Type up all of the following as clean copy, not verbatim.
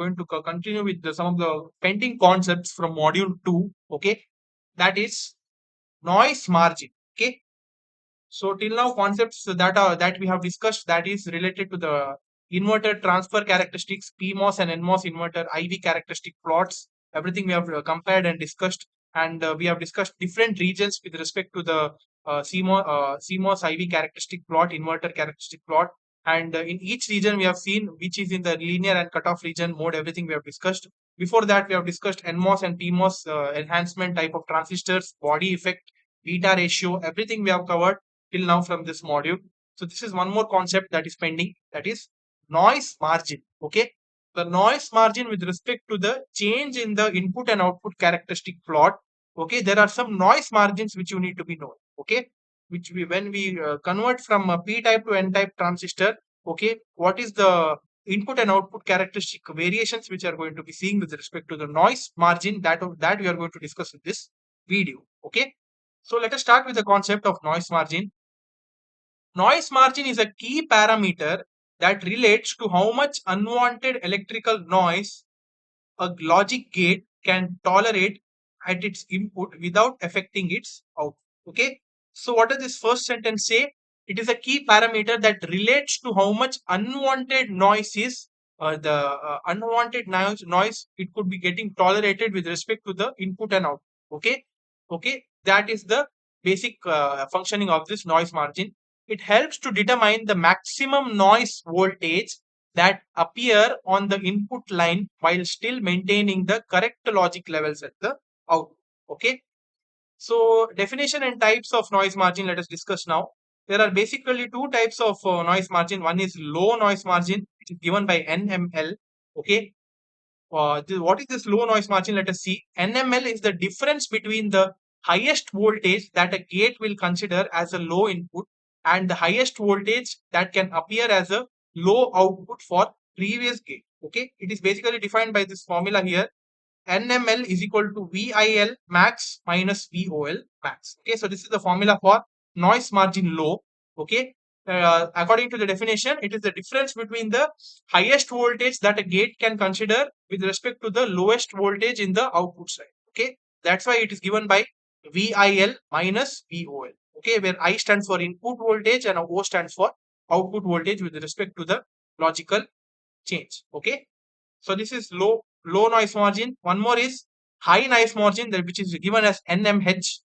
going to continue with some of the pending concepts from module 2. Okay, that is noise margin. Okay, so till now concepts that we have discussed, that is related to the inverter transfer characteristics, PMOS and NMOS inverter IV characteristic plots. Everything we have compared and discussed, and we have discussed different regions with respect to the CMOS IV characteristic plot, inverter characteristic plot, and in each region we have seen which is in the linear and cutoff region mode. Everything we have discussed. Before that, we have discussed NMOS and PMOS enhancement type of transistors, body effect, beta ratio. Everything we have covered till now from this module. So this is one more concept that is pending, that is noise margin. Okay, the noise margin with respect to the change in the input and output characteristic plot. Okay, there are some noise margins which you need to be known. Okay, which we when we convert from a p type to n type transistor. Okay, what is the input and output characteristic variations which are going to be seeing with respect to the noise margin, that we are going to discuss in this video. Okay, so let us start with the concept of noise margin. Noise margin is a key parameter that relates to how much unwanted electrical noise a logic gate can tolerate at its input without affecting its output. Okay. So what does this first sentence say? It is a key parameter that relates to how much unwanted noise is the unwanted noise it could be getting tolerated with respect to the input and output. Okay. Okay. That is the basic functioning of this noise margin. It helps to determine the maximum noise voltage that appear on the input line while still maintaining the correct logic levels at the output. Okay. So definition and types of noise margin, let us discuss now. There are basically two types of noise margin. One is low noise margin, which is given by NML. Okay. What is this low noise margin? Let us see. NML is the difference between the highest voltage that a gate will consider as a low input and the highest voltage that can appear as a low output for previous gate. Okay, it is basically defined by this formula here. NML is equal to VIL max minus VOL max. Okay, so this is the formula for noise margin low. Okay, according to the definition, it is the difference between the highest voltage that a gate can consider with respect to the lowest voltage in the output side. Okay, that's why it is given by VIL minus VOL. Okay, where I stands for input voltage and O stands for output voltage with respect to the logical change. Okay, so this is low noise margin. One more is high noise margin, that which is given as NMH.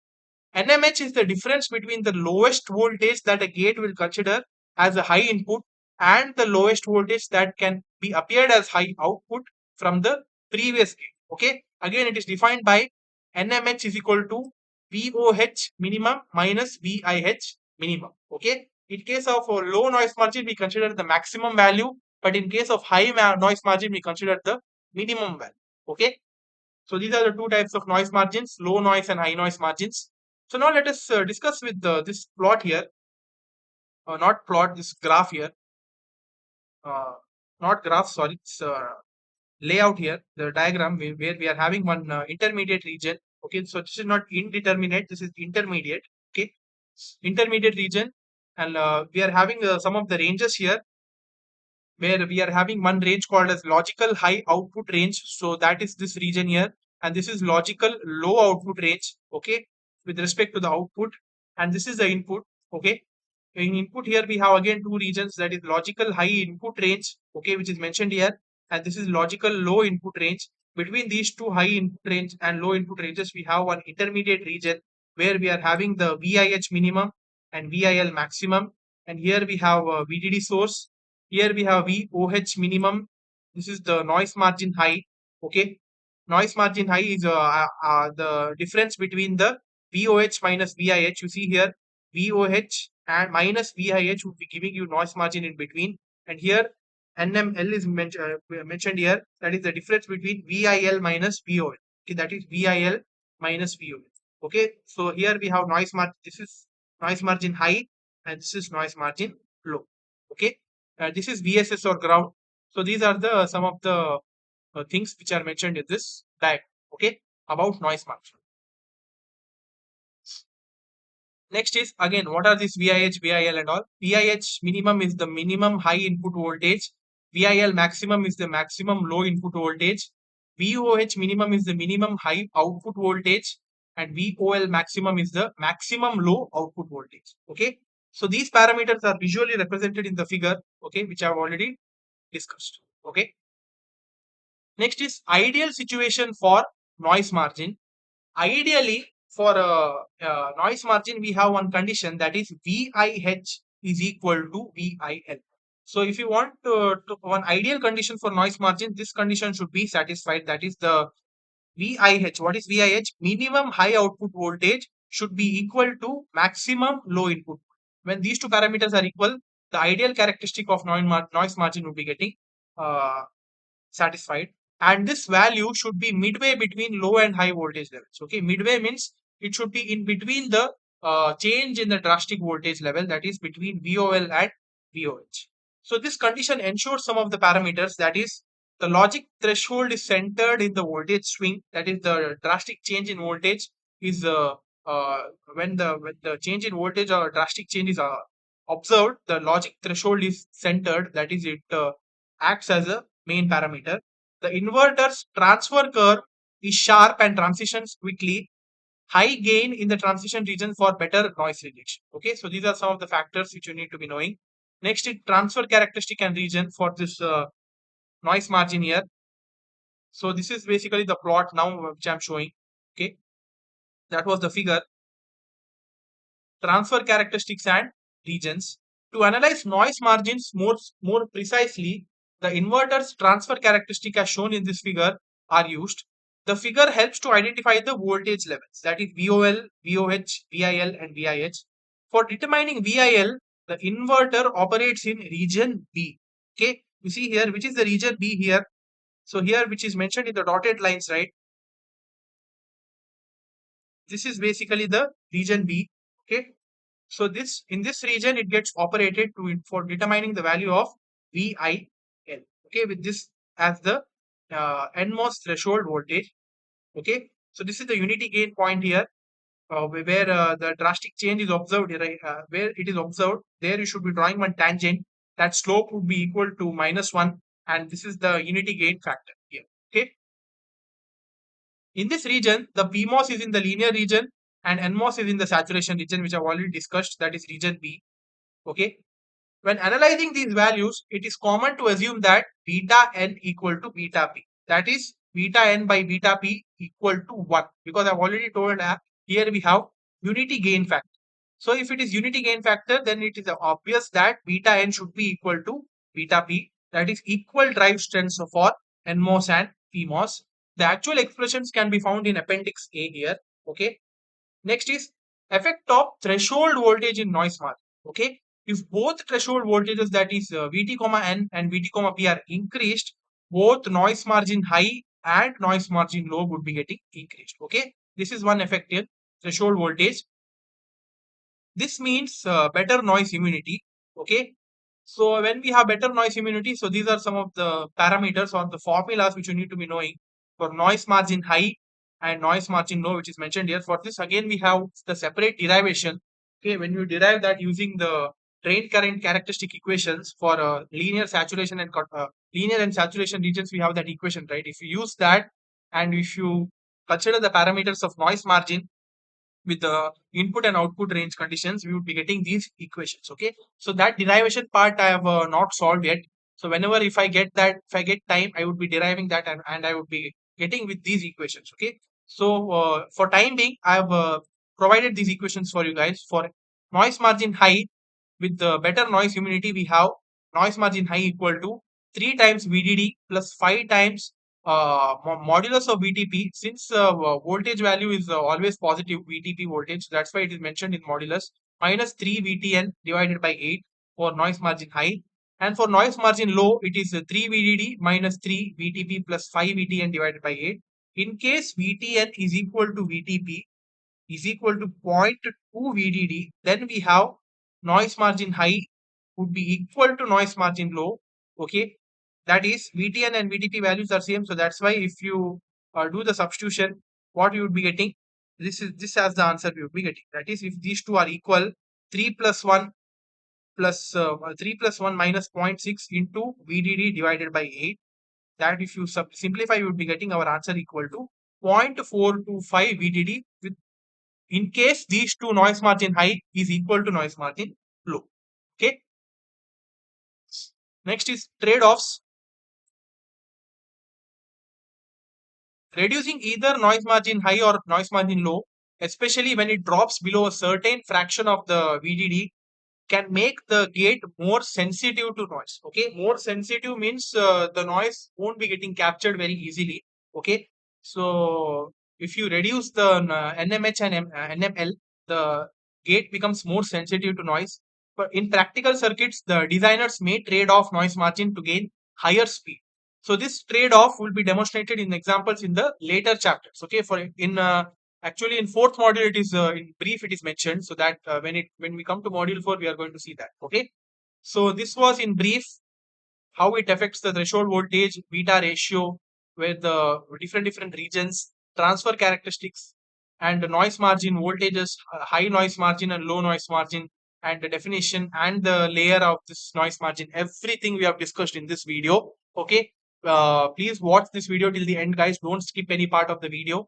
NMH is the difference between the lowest voltage that a gate will consider as a high input and the lowest voltage that can be appeared as high output from the previous gate. Okay, again it is defined by NMH is equal to VOH minimum minus VIH minimum. Okay, in case of low noise margin we consider the maximum value, but in case of high noise margin we consider the minimum value. Okay, so these are the two types of noise margins, low noise and high noise margins. So now let us discuss with this plot here, not plot, this graph here, uh, not graph, sorry, it's layout here, the diagram where we are having one intermediate region. Okay, so this is not indeterminate, this is intermediate. Okay, intermediate region, and we are having some of the ranges here, where we are having one range called as logical high output range. So that is this region here, and this is logical low output range. Okay, with respect to the output, and this is the input. Okay, in input here we have again two regions, that is logical high input range. Okay, which is mentioned here, and this is logical low input range. Between these two high input range and low input ranges, we have one intermediate region where we are having the VIH minimum and VIL maximum, and here we have a VDD source. Here we have VOH minimum. This is the noise margin high. Okay, noise margin high is the difference between the VOH minus VIH. You see here, VOH and minus VIH would be giving you noise margin in between. And here NML is mentioned here. That is the difference between VIL minus VOL. Okay, that is VIL minus VOL. Okay, so here we have noise margin. This is noise margin high, and this is noise margin low. Okay, this is VSS or ground. So these are the some of the things which are mentioned in this diagram. Okay, about noise margin. Next is again, what are these VIH, VIL and all? VIH minimum is the minimum high input voltage. VIL maximum is the maximum low input voltage. VOH minimum is the minimum high output voltage. And VOL maximum is the maximum low output voltage. Okay. So these parameters are visually represented in the figure, okay, which I have already discussed. Okay. Next is ideal situation for noise margin. Ideally, for noise margin, we have one condition, that is VIH is equal to VIL. So if you want to one ideal condition for noise margin, this condition should be satisfied. That is the VIH. What is VIH? Minimum high output voltage should be equal to maximum low input. When these two parameters are equal, the ideal characteristic of noise margin would be getting uh, satisfied, and this value should be midway between low and high voltage levels. Okay, midway means it should be in between the change in the drastic voltage level, that is between VOL and VOH. So this condition ensures some of the parameters, that is the logic threshold is centered in the voltage swing, that is the drastic change in voltage is uh, when the change in voltage or drastic change is observed, the logic threshold is centered, that is it acts as a main parameter. The inverter's transfer curve is sharp and transitions quickly. High gain in the transition region for better noise reduction. Okay, so these are some of the factors which you need to be knowing. Next is transfer characteristic and region for this noise margin here. So this is basically the plot now which I'm showing. Okay, that was the figure. Transfer characteristics and regions. To analyze noise margins more precisely, the inverter's transfer characteristic as shown in this figure are used. The figure helps to identify the voltage levels, that is VOL, VOH, VIL and VIH. For determining VIL, the inverter operates in region B. Okay, you see here, which is the region B here. So here, which is mentioned in the dotted lines, right? This is basically the region B. Okay, so this in this region it gets operated to for determining the value of VIL. Okay, with this as the NMOS threshold voltage. Okay, so this is the unity gain point here, where the drastic change is observed. Right, where it is observed, there you should be drawing one tangent. That slope would be equal to -1, and this is the unity gain factor here. Okay, in this region, the PMOS is in the linear region and NMOS is in the saturation region, which I've already discussed. That is region B. Okay. When analyzing these values, it is common to assume that beta n equal to beta p. That is beta n by beta p equal to 1, because I've already told here we have unity gain factor. So if it is unity gain factor, then it is obvious that beta n should be equal to beta p. That is equal drive strengths for NMOS and PMOS. The actual expressions can be found in appendix A here. Okay. Next is effect of threshold voltage in noise margin. Okay, if both threshold voltages, that is Vt comma n and Vt comma p are increased, both noise margin high and noise margin low would be getting increased. Okay, this is one effective threshold voltage. This means better noise immunity. Okay, so when we have better noise immunity, so these are some of the parameters or the formulas which you need to be knowing for noise margin high and noise margin low, which is mentioned here. For this, again, we have the separate derivation. Okay, when you derive that using the drain current characteristic equations for linear saturation and linear and saturation regions, we have that equation, right? If you use that and if you consider the parameters of noise margin with the input and output range conditions, we would be getting these equations. Okay, so that derivation part I have not solved yet. So whenever if I get that, if I get time, I would be deriving that, and I would be getting with these equations. Okay, so for time being, I have provided these equations for you guys. For noise margin high with the better noise immunity, we have noise margin high equal to 3 times VDD plus 5 times modulus of VTP. Since voltage value is always positive VTP voltage, that's why it is mentioned in modulus, minus 3 VTN divided by 8 for noise margin high. And for noise margin low, it is 3 VDD minus 3 VTP plus 5 VTN divided by 8. In case VTN is equal to VTP is equal to 0.2 VDD, then we have noise margin high would be equal to noise margin low. Okay, that is VTN and VTP values are same, so that's why if you do the substitution, what you would be getting, this as the answer we would be getting. That is, if these two are equal, 3 plus 1 plus 3 plus 1 minus 0.6 into VDD divided by 8. That if you simplify, you would be getting our answer equal to 0.425 VDD with, in case these two noise margin high is equal to noise margin low. Okay. Next is trade-offs. Reducing either noise margin high or noise margin low, especially when it drops below a certain fraction of the VDD, can make the gate more sensitive to noise. Okay, more sensitive means the noise won't be getting captured very easily. Okay, so if you reduce the NMH and NML, the gate becomes more sensitive to noise. But in practical circuits, the designers may trade off noise margin to gain higher speed. So this trade off will be demonstrated in examples in the later chapters. Okay, for in actually in fourth module it is in brief it is mentioned, so that when we come to module 4 we are going to see that. Okay, so this was in brief how it affects the threshold voltage, beta ratio, where the different regions, transfer characteristics, and the noise margin voltages, high noise margin and low noise margin, and the definition and the layer of this noise margin. Everything we have discussed in this video. Okay, please watch this video till the end, guys. Don't skip any part of the video.